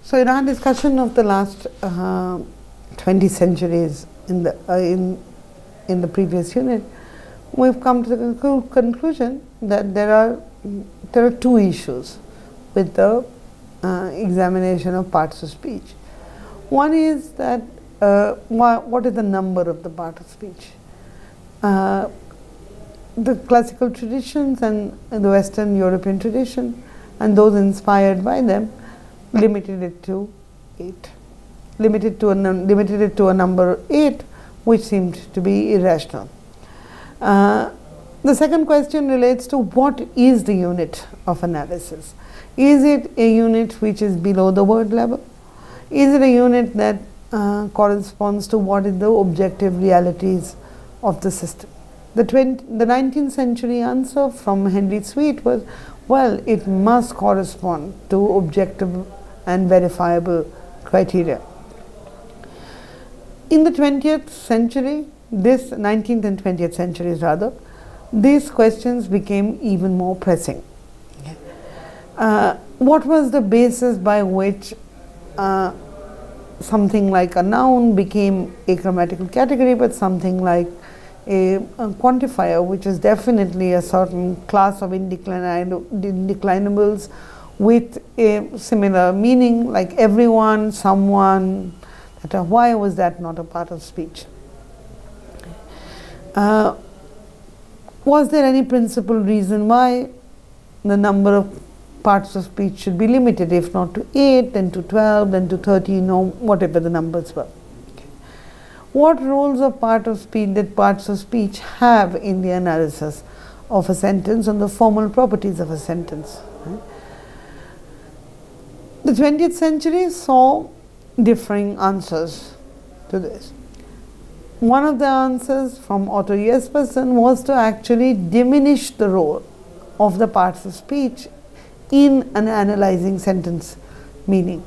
So in our discussion of the last 20 centuries in the previous unit, we've come to the conclusion that there are two issues with the examination of parts of speech. One is that what is the number of the part of speech? The classical traditions and the Western European tradition and those inspired by them limited it to 8, limited it to a number 8, which seemed to be irrational. The second question relates to what is the unit of analysis. Is it a unit which is below the word level? Is it a unit that corresponds to what is the objective realities of the system? The 19th century answer from Henry Sweet was, well, it must correspond to objective and verifiable criteria. In the 20th century, this 19th and 20th centuries rather, these questions became even more pressing. What was the basis by which something like a noun became a grammatical category, but something like a quantifier, which is definitely a certain class of indeclinables with a similar meaning, like everyone, someone, etc. Why was that not a part of speech? Was there any principled reason why the number of parts of speech should be limited, if not to 8, then to 12, then to 13, or whatever the numbers were? What roles of parts of speech have in the analysis of a sentence and the formal properties of a sentence? The 20th century saw differing answers to this. One of the answers from Otto Jesperson was to actually diminish the role of the parts of speech in an analyzing sentence meaning.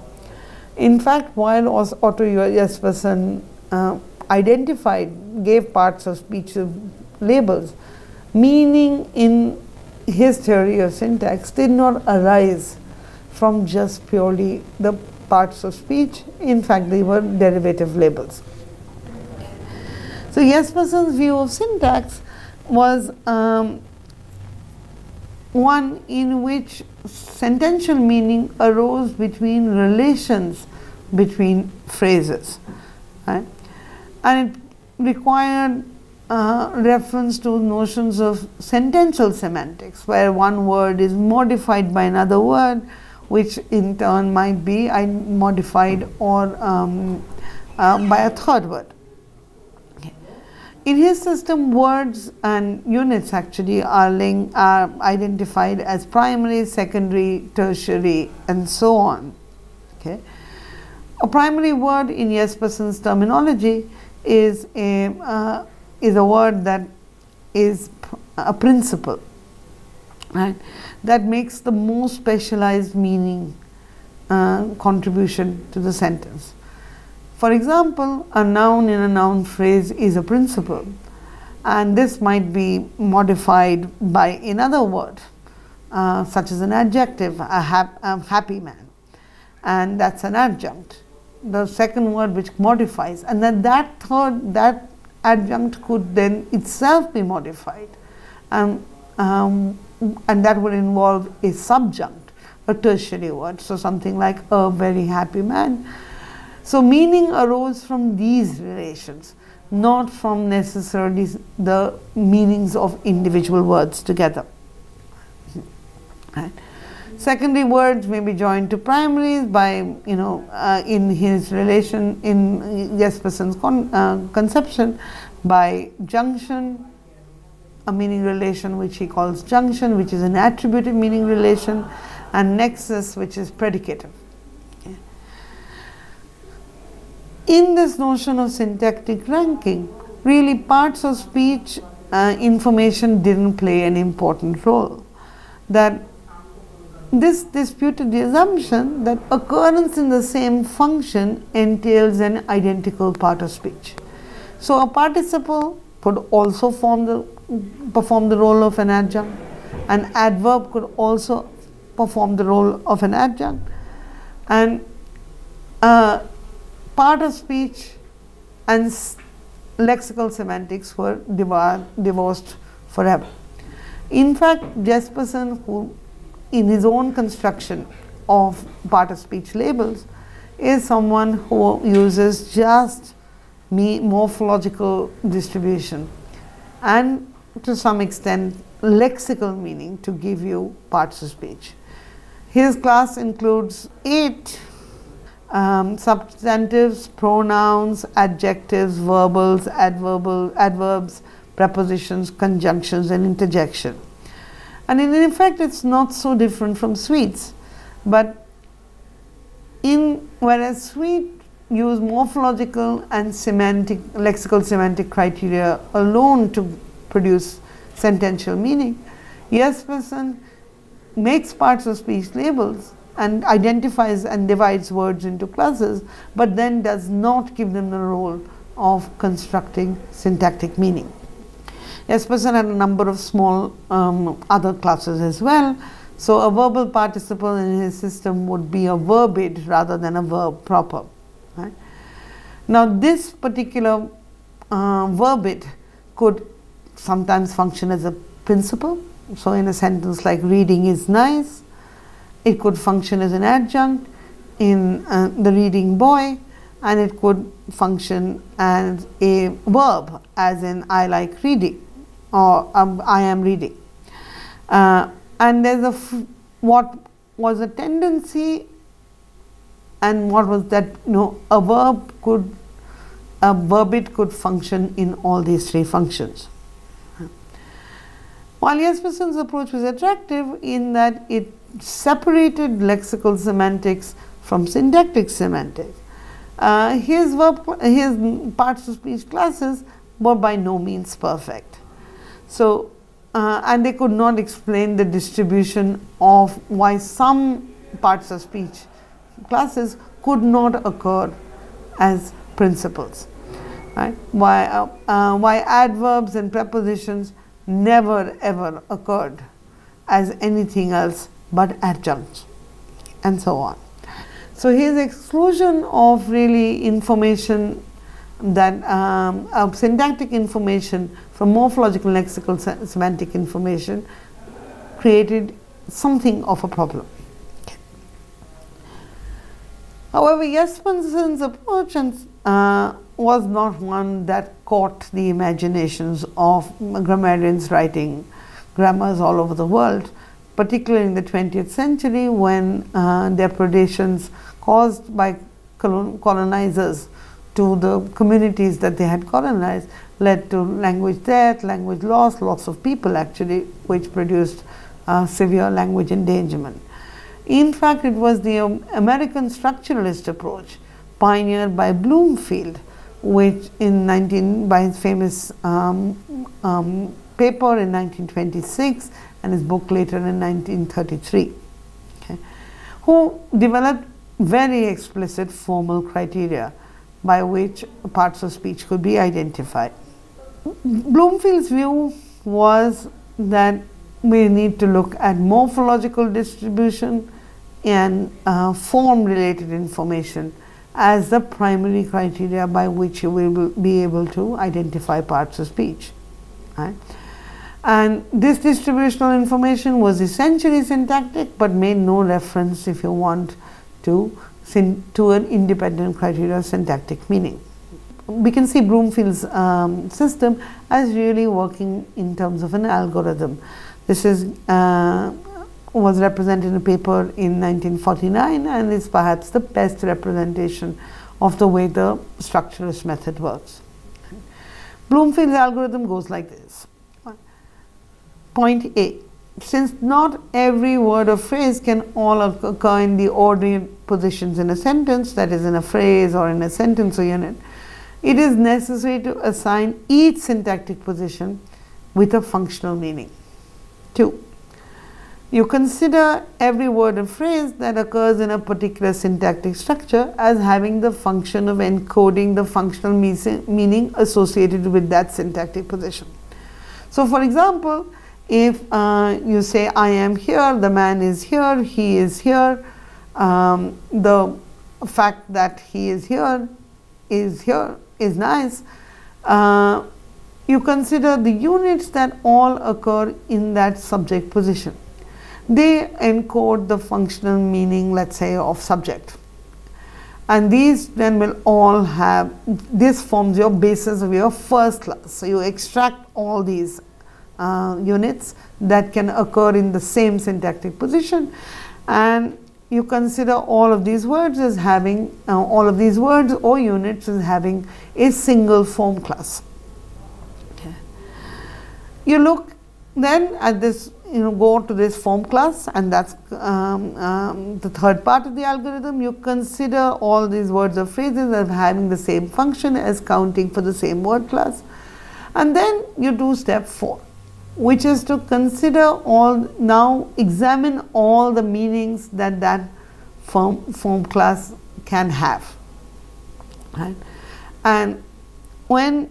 In fact, while Otto Jesperson gave parts of speech labels, meaning in his theory of syntax did not arise from just purely the parts of speech. In fact, they were derivative labels. So Jesperson's view of syntax was one in which sentential meaning arose between relations between phrases, right? And it required reference to notions of sentential semantics, where one word is modified by another word, which in turn might be modified or by a third word. In his system, words and units actually are identified as primary, secondary, tertiary, and so on. Okay. A primary word in Jesperson's terminology is a word that is a principle, right? That makes the most specialized meaning contribution to the sentence. For example, a noun in a noun phrase is a principle, and this might be modified by another word, such as an adjective, a happy man, and that's an adjunct. The second word which modifies, and then that adjunct could then itself be modified, and that would involve a subjunct, a tertiary word, so something like a very happy man. So meaning arose from these relations, not from necessarily the meanings of individual words together. Right. Secondary words may be joined to primaries by, in his relation, in Jesperson's conception, by junction, a meaning relation which he calls junction, which is an attributive meaning relation, and nexus, which is predicative. In this notion of syntactic ranking, really parts of speech information didn't play an important role. That this disputed the assumption that occurrence in the same function entails an identical part of speech. So a participle could also perform the role of an adjunct. An adverb could also perform the role of an adjunct. And Part of speech and lexical semantics were divorced forever. In fact, Jesperson, who in his own construction of part of speech labels, is someone who uses just morphological distribution and to some extent lexical meaning to give you parts of speech. His class includes 8 substantives, pronouns, adjectives, verbals, adverbs, prepositions, conjunctions, and interjection. And in effect, it's not so different from suites, but whereas suite use morphological and lexical semantic criteria alone to produce sentential meaning, Jesperson makes parts of speech labels and identifies and divides words into classes, but then does not give them the role of constructing syntactic meaning. Jesperson had a number of small other classes as well. So a verbal participle in his system would be a verbid rather than a verb proper. Right? Now this particular verbid could sometimes function as a principle. So in a sentence like reading is nice, it could function as an adjunct in the reading boy, and it could function as a verb, as in I like reading or I am reading. And there's what was a tendency and what was that, a verbid could function in all these 3 functions. While Jesperson's approach was attractive in that it separated lexical semantics from syntactic semantics, his parts of speech classes were by no means perfect. So, and they could not explain the distribution of why some parts of speech classes could not occur as principles. Right? Why adverbs and prepositions never ever occurred as anything else but adjuncts, and so on. So his exclusion of really information that syntactic information from morphological lexical semantic information created something of a problem. However, Jesperson's approach was not one that caught the imaginations of grammarians writing grammars all over the world, particularly in the 20th century when depredations caused by colonizers to the communities that they had colonized led to language death, language loss, loss of people actually, which produced severe language endangerment. In fact, it was the American structuralist approach pioneered by Bloomfield, which by his famous paper in 1926 and his book later in 1933, who developed very explicit formal criteria by which parts of speech could be identified. Bloomfield's view was that we need to look at morphological distribution and form-related information as the primary criteria by which you will be able to identify parts of speech. Right? And this distributional information was essentially syntactic, but made no reference, if you want, to an independent criteria of syntactic meaning. We can see Bloomfield's system as really working in terms of an algorithm. This was represented in a paper in 1949 and is perhaps the best representation of the way the structuralist method works. Bloomfield's algorithm goes like this. Point A. Since not every word or phrase can all occur in the ordinary positions in a sentence, that is in a phrase or in a sentence or unit, it is necessary to assign each syntactic position with a functional meaning. 2. You consider every word or phrase that occurs in a particular syntactic structure as having the function of encoding the functional meaning associated with that syntactic position. So for example, if you say I am here, the man is here, he is here, the fact that he is here, is nice. You consider the units that all occur in that subject position. They encode the functional meaning, let's say, of subject. And these then will all have, this forms your basis of your first class. So you extract all these units that can occur in the same syntactic position, and you consider all of these words as having, all of these words or units as having a single form class. Okay. You look then at this, go to this form class, and that's the third part of the algorithm. You consider all these words or phrases as having the same function as counting for the same word class. And then you do step 4, which is to consider all, now examine all the meanings that that form class can have. Right? And when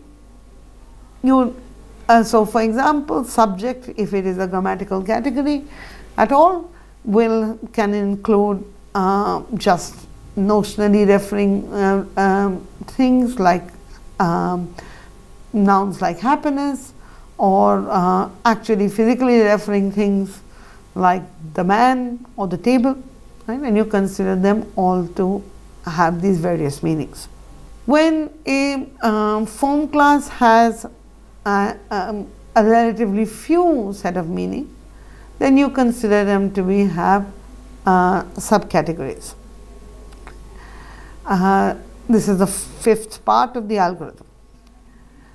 you so for example, subject, if it is a grammatical category at all, can include just notionally referring things like nouns like happiness, or actually physically referring things like the man or the table, right? And you consider them all to have these various meanings. When a form class has a relatively few set of meaning, then you consider them to have subcategories. This is the 5th part of the algorithm.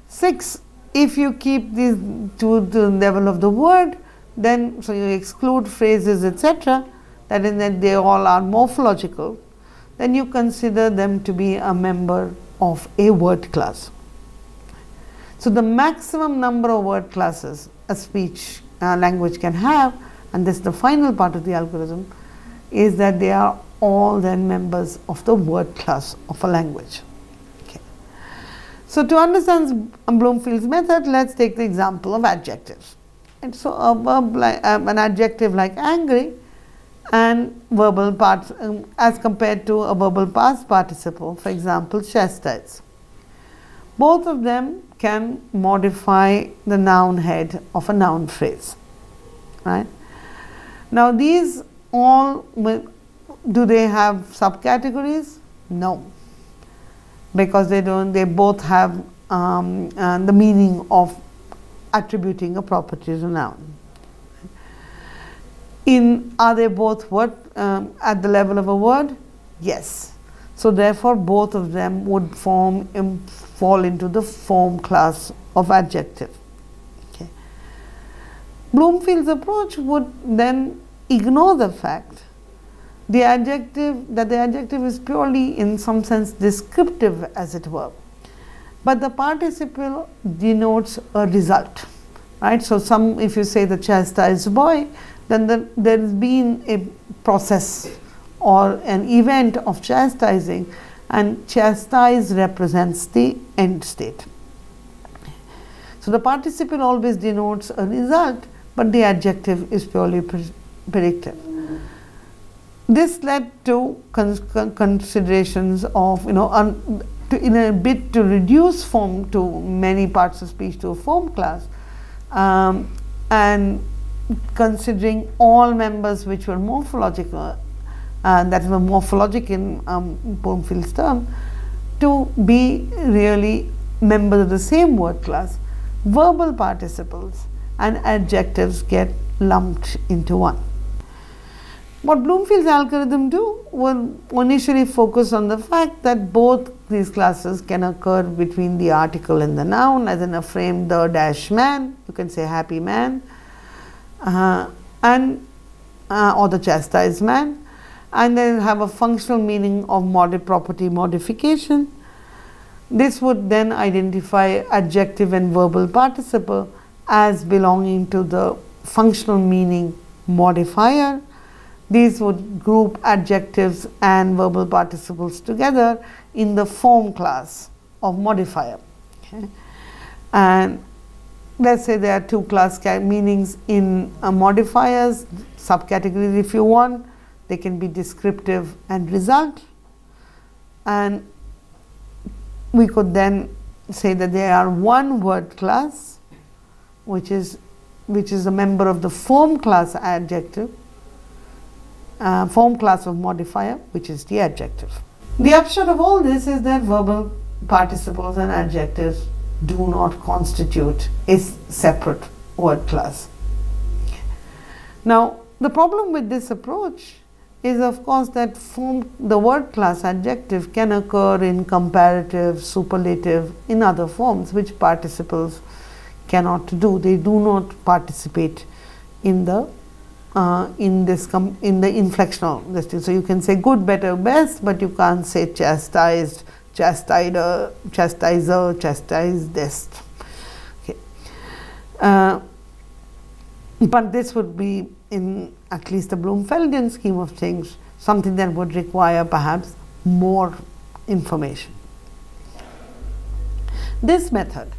6, if you keep these to the level of the word, then so you exclude phrases, etc., that is that they all are morphological, then you consider them to be a member of a word class. So the maximum number of word classes a speech language can have, and this is the final part of the algorithm, is that they are all then members of the word class of a language. Okay. So to understand Bloomfield's method, let's take the example of adjectives. And so a verb like an adjective like angry and verbal parts as compared to a verbal past participle, for example, chastise. Both of them can modify the noun head of a noun phrase, right? Now these all, do they have subcategories? No, because they don't. They both have the meaning of attributing a property to a noun. Are they both word at the level of a word? Yes. So therefore, both of them would fall into the form class of adjective. Okay. Bloomfield's approach would then ignore the fact the adjective is purely, in some sense, descriptive, as it were, but the participle denotes a result, right? So if you say the chastised boy, then there has been a process or an event of chastising, and chastise represents the end state. So the participle always denotes a result, but the adjective is purely predictive. This led to considerations of, in a bit to reduce form to many parts of speech to a form class, and considering all members which were morphological, that were morphologic in Bloomfield's term, to be really members of the same word class, verbal participles and adjectives get lumped into one. What Bloomfield's algorithm will initially focus on the fact that both these classes can occur between the article and the noun, as in a frame the dash man, you can say happy man, or the chastised man, and then have a functional meaning of property modification. This would then identify adjective and verbal participle as belonging to the functional meaning modifier. These would group adjectives and verbal participles together in the form class of modifier. Okay. And let's say there are two class meanings in modifiers, subcategories if you want. They can be descriptive and result. and we could then say that they are one word class, which is a member of the form class adjective, form class of modifier, which is the adjective. The upshot of all this is that verbal participles and adjectives do not constitute a separate word class. Now, the problem with this approach is, of course, that the word class adjective can occur in comparative, superlative, in other forms, which participles cannot do. They do not participate in the inflectional listing. So you can say good, better, best, but you can't say chastised, chastider, chastiser, chastised. Okay. But this would be, in at least the Bloomfieldian scheme of things, something that would require perhaps more information. This method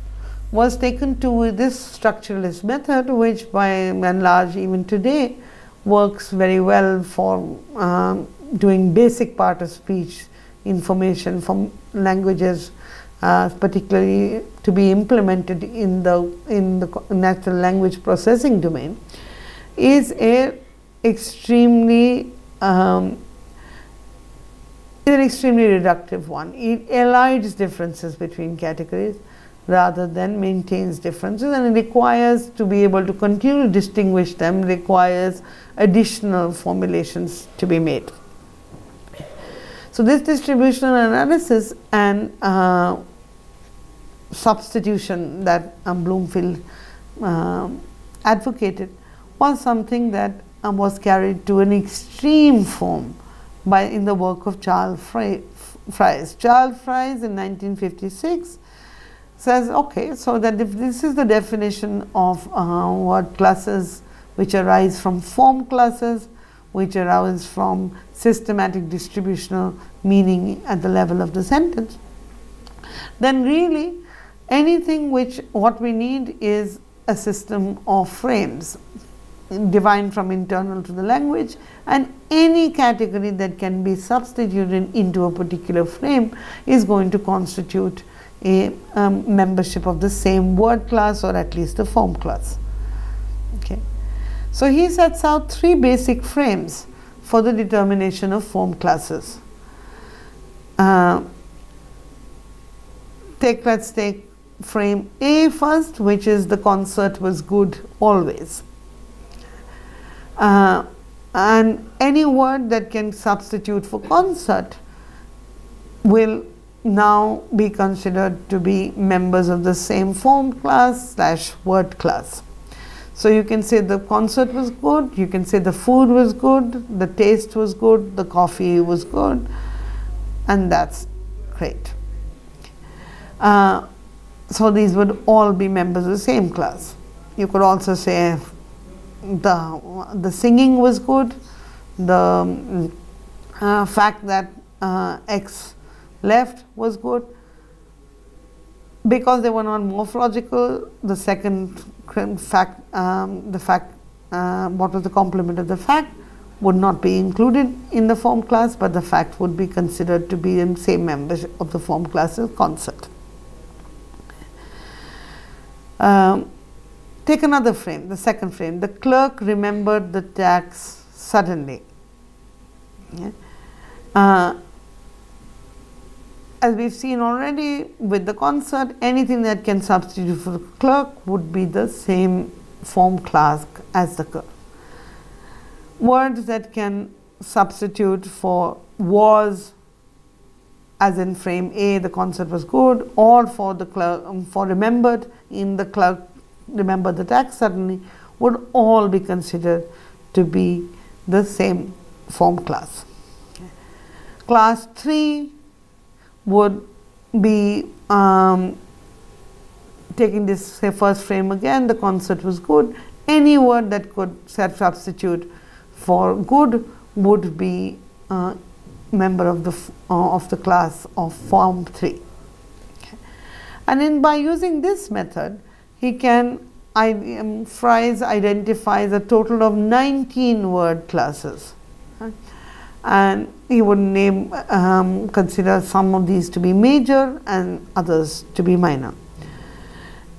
was taken to this structuralist method, which by and large even today works very well for doing basic part of speech information from languages, particularly to be implemented in the natural language processing domain, is a extremely reductive one. It elides differences between categories rather than maintains differences, and it requires, to be able to continue to distinguish them, requires additional formulations to be made. So this distributional analysis and substitution that Bloomfield advocated was something that was carried to an extreme form in the work of Charles Fries. Charles Fries in 1956 says, okay, so that if this is the definition of word classes which arise from form classes, which arise from systematic distributional meaning at the level of the sentence, then really anything what we need is a system of frames divined from internal to the language, and any category that can be substituted into a particular frame is going to constitute a membership of the same word class, or at least a form class. Okay. So he sets out three basic frames for the determination of form classes. Let's take frame A first, which is the concert was good always. And any word that can substitute for concert will now be considered to be members of the same form class / word class. So you can say the concert was good, you can say the food was good, the taste was good, the coffee was good, and that's great. So these would all be members of the same class. You could also say the singing was good, the fact that X left was good. Because they were not morphological, the second fact, what was the complement of the fact, would not be included in the form class, but the fact would be considered to be in same members of the form class as concert. Take another frame, the second frame. The clerk remembered the tax suddenly. Yeah. As we've seen already with the concert, anything that can substitute for the clerk would be the same form class as the clerk. Words that can substitute for was, as in frame A, the concert was good, or for the clerk, for remembered in the clerk, remember the tax suddenly, would all be considered to be the same form class. Class 3 would be taking this first frame again, the concert was good. Any word that could substitute for good would be a member of the class of form 3. Okay. And by using this method, he can Fries identifies a total of 19 word classes. and he would consider some of these to be major and others to be minor.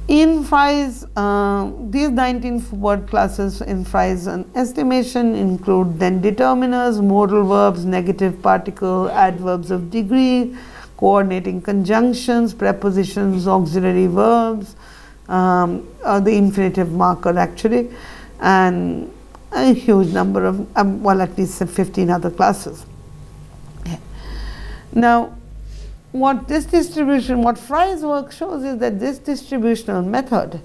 In Fry's, these 19 word classes in Fry's estimation include then determiners, modal verbs, negative particle, adverbs of degree, coordinating conjunctions, prepositions, auxiliary verbs, the infinitive marker actually, and a huge number of, well, at least 15 other classes. Okay. Now, what Fry's work shows is that this distributional method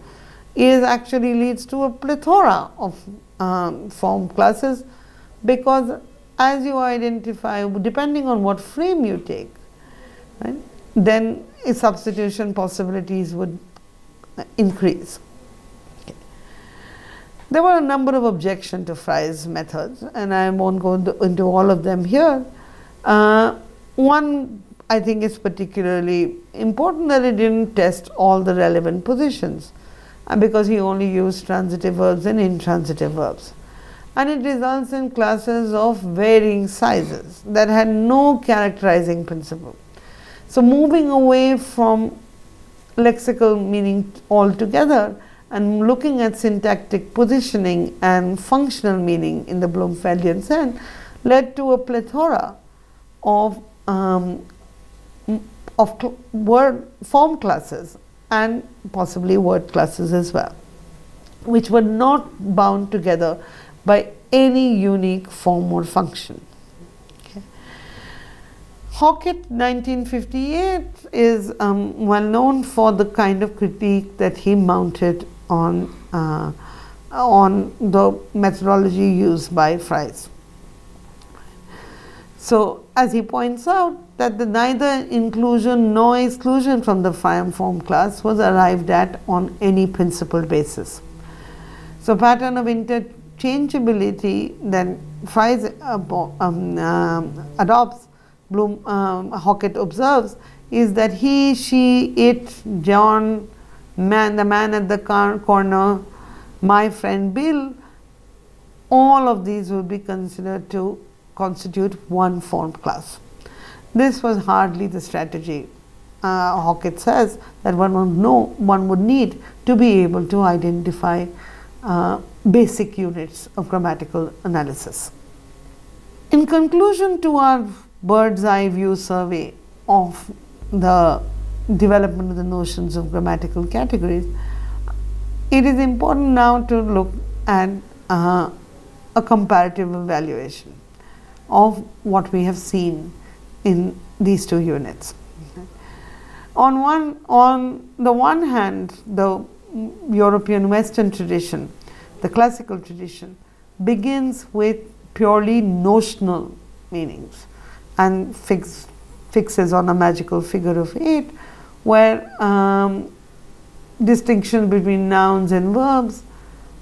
actually leads to a plethora of form classes, because as you identify, depending on what frame you take, right, then substitution possibilities would increase. Okay. There were a number of objections to Fry's methods, and I won't go into all of them here. One I think is particularly important, that it didn't test all the relevant positions, because he only used transitive verbs and intransitive verbs. And it results in classes of varying sizes that had no characterizing principle. So moving away from lexical meaning altogether and looking at syntactic positioning and functional meaning in the Bloomfieldian sense led to a plethora of word form classes and possibly word classes as well, which were not bound together by any unique form or function. Okay. Hockett 1958 is well known for the kind of critique that he mounted on the methodology used by Fry's. So, as he points out, that neither inclusion nor exclusion from the form class was arrived at on any principled basis. So, pattern of interchangeability that Fry's adopts, Hockett observes, is that he, she, it, John, the man at the corner, my friend Bill, all of these would be considered to constitute one form class. This was hardly the strategy. Hockett says that one would need to be able to identify basic units of grammatical analysis. In conclusion to our bird's eye view survey of the development of the notions of grammatical categories, it is important now to look at a comparative evaluation of what we have seen in these two units. On the one hand, the European Western tradition, the classical tradition, begins with purely notional meanings and fixes on a magical figure of 8, where distinction between nouns and verbs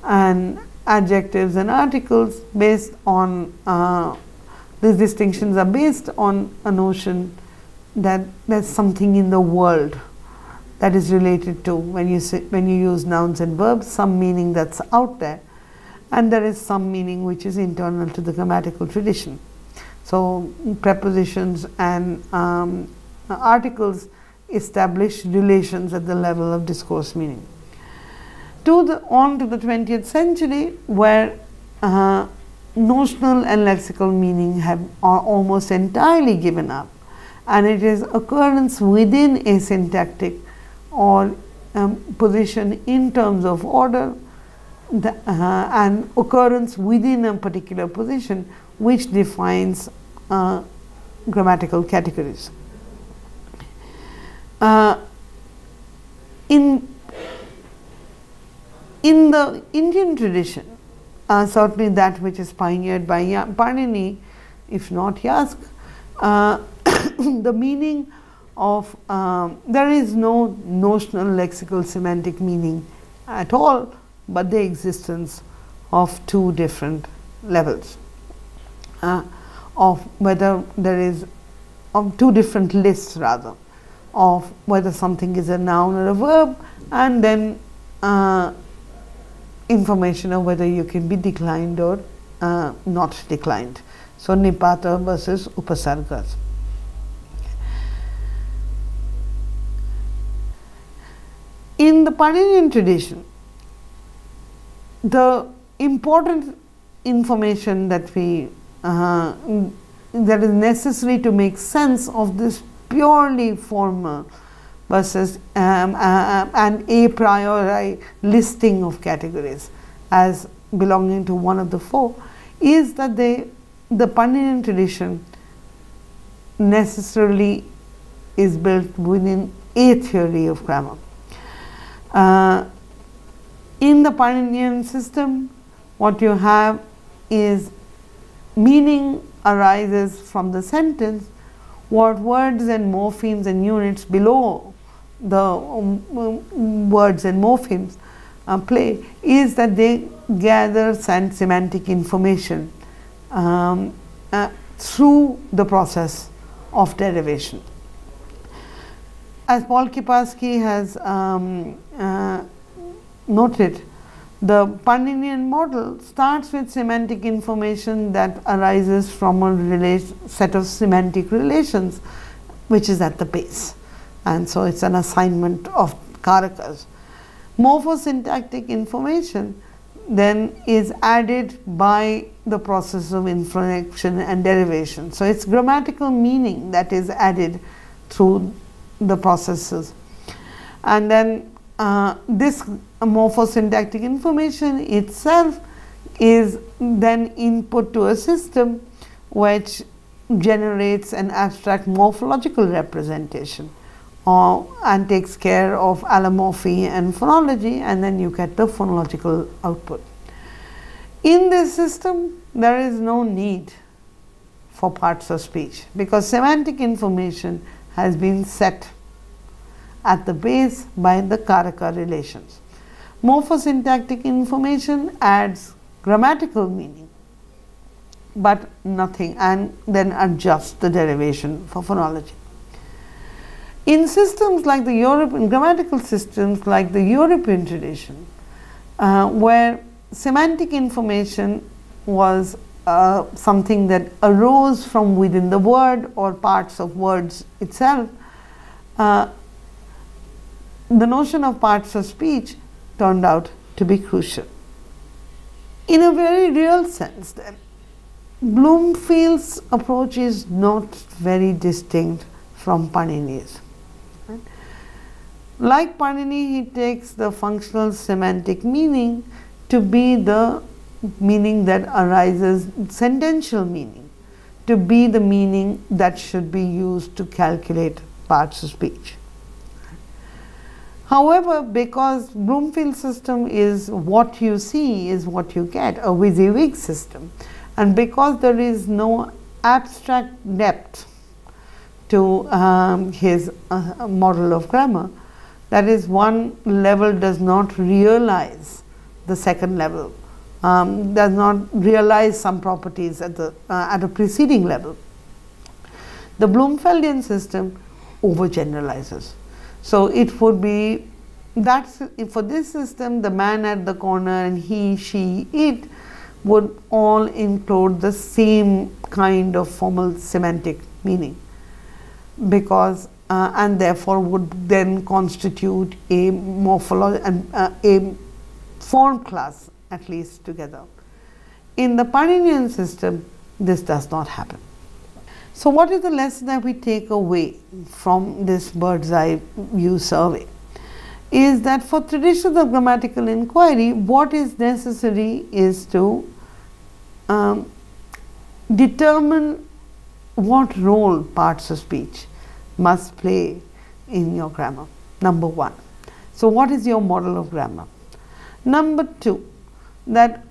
and adjectives and articles based on these distinctions are based on a notion that there's something in the world that is related to, when you use nouns and verbs, some meaning that's out there, and there is some meaning which is internal to the grammatical tradition. So prepositions and articles establish relations at the level of discourse meaning. On to the 20th century, where notional and lexical meaning are almost entirely given up, and it is occurrence within a syntactic or position in terms of order and occurrence within a particular position which defines grammatical categories. In the Indian tradition, certainly that which is pioneered by Panini, if not Yask, the meaning of, there is no notional lexical semantic meaning at all, but the existence of two different levels, of whether there is, of two different lists rather, of whether something is a noun or a verb, and then information of whether you can be declined or not declined. So nipata versus upasargas. In the Paninian tradition, the important information that that is necessary to make sense of this purely formal versus an a priori listing of categories as belonging to one of the four is that the Paninian tradition necessarily is built within a theory of grammar. In the Paninian system, what you have is meaning arises from the sentence. What words and morphemes and units below the words and morphemes play is that they gather semantic information through the process of derivation. As Paul Kiparsky has noted, the Paninian model starts with semantic information that arises from a set of semantic relations which is at the base, and so it's an assignment of karakas. Morphosyntactic information then is added by the process of inflection and derivation. So it's grammatical meaning that is added through the processes, and then this morphosyntactic information itself is then input to a system which generates an abstract morphological representation and takes care of allomorphy and phonology, and then you get the phonological output. In this system, there is no need for parts of speech because semantic information has been set at the base by the karaka relations. Morphosyntactic information adds grammatical meaning but nothing, and then adjusts the derivation for phonology. In systems like the European, grammatical systems like the European tradition, where semantic information was something that arose from within the word or parts of words itself, the notion of parts of speech turned out to be crucial. In a very real sense then, Bloomfield's approach is not very distinct from Panini's. Right? Like Panini, he takes the functional semantic meaning to be the meaning that arises, sentential meaning, to be the meaning that should be used to calculate parts of speech. However, because Bloomfield's system is what you see is what you get, a WYSIWYG system, and because there is no abstract depth to his model of grammar, that is, one level does not realize the second level, does not realize some properties at a preceding level. The Bloomfieldian system overgeneralizes. So it would be that for this system, the man at the corner and he, she, it would all include the same kind of formal semantic meaning, because and therefore would then constitute a morphology and a form class at least together. In the Paninian system, this does not happen. So what is the lesson that we take away from this bird's eye view survey? Is that for traditions of grammatical inquiry, what is necessary is to determine what role parts of speech must play in your grammar, number one. So what is your model of grammar? Number two, that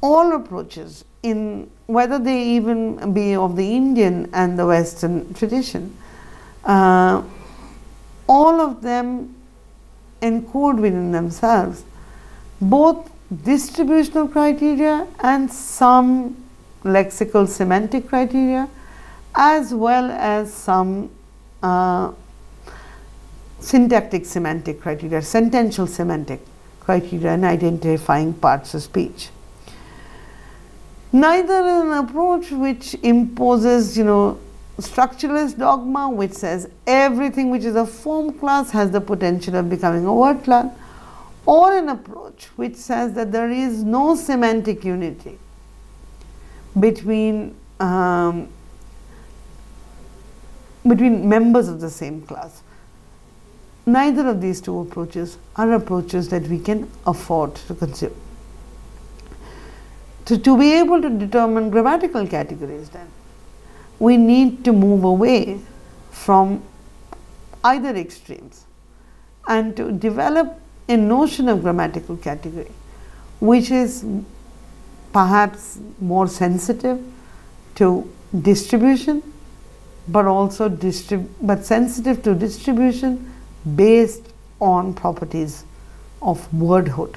all approaches, in whether they even be of the Indian and the Western tradition, all of them encode within themselves both distributional criteria and some lexical semantic criteria, as well as some syntactic semantic criteria, sentential semantic criteria in identifying parts of speech. Neither an approach which imposes, structuralist dogma, which says everything which is a form class has the potential of becoming a word class, or an approach which says that there is no semantic unity between members of the same class. Neither of these two approaches are approaches that we can afford to consume. So to be able to determine grammatical categories, then, we need to move away from either extremes and to develop a notion of grammatical category which is perhaps more sensitive to distribution, but also sensitive to distribution based on properties of wordhood.